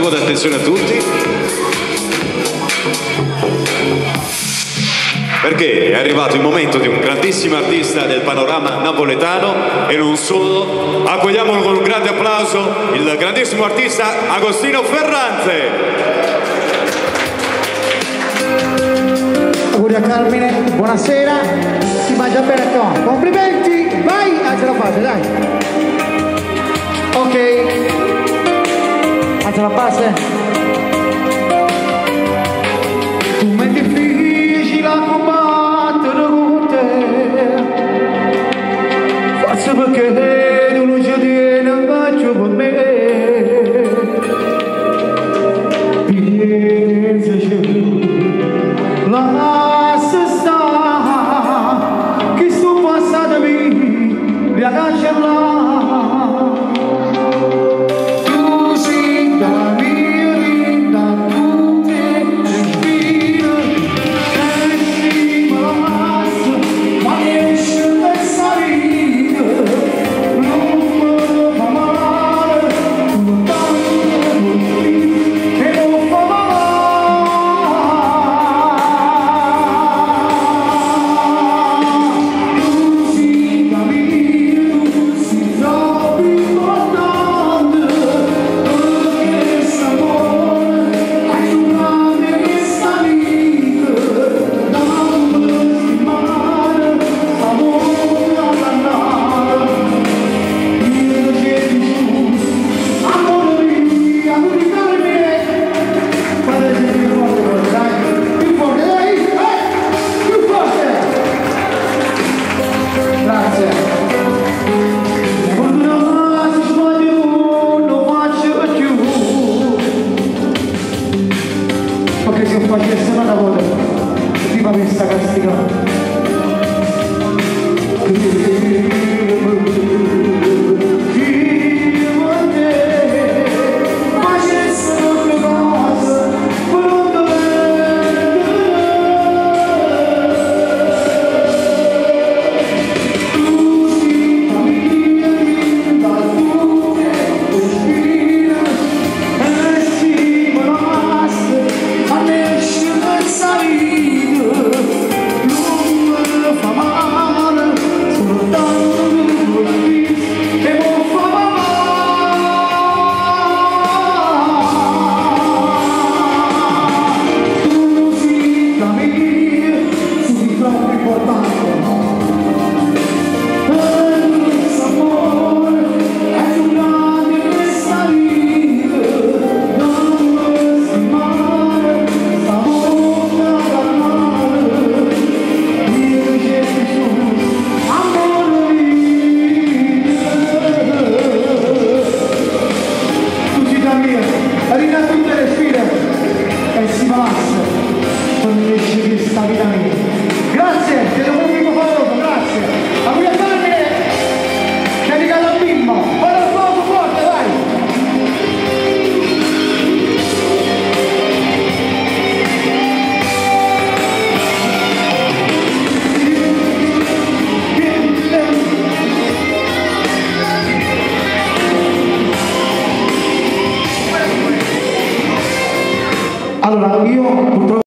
attimo di attenzione a tutti, perché è arrivato il momento di un grandissimo artista del panorama napoletano e non solo. Accogliamo con un grande applauso il grandissimo artista Agostino Ferrante. Auguri a Carmine, buonasera, si mangia bene qua, complimenti, vai, ce la fate, dai. Ok, alza la base. Tu mi è difficile a combattere con te, forse perché tu non ci tieni un bacio per me. Pensaci, lascia stare, che sto passando mi lascerà. Perché se facesse una volta prima questa castigata grazie, ti do un primo favore, grazie. Auguri a Carmine, dedicato al bimbo. Ora il fuoco forte, vai. Allora, io purtroppo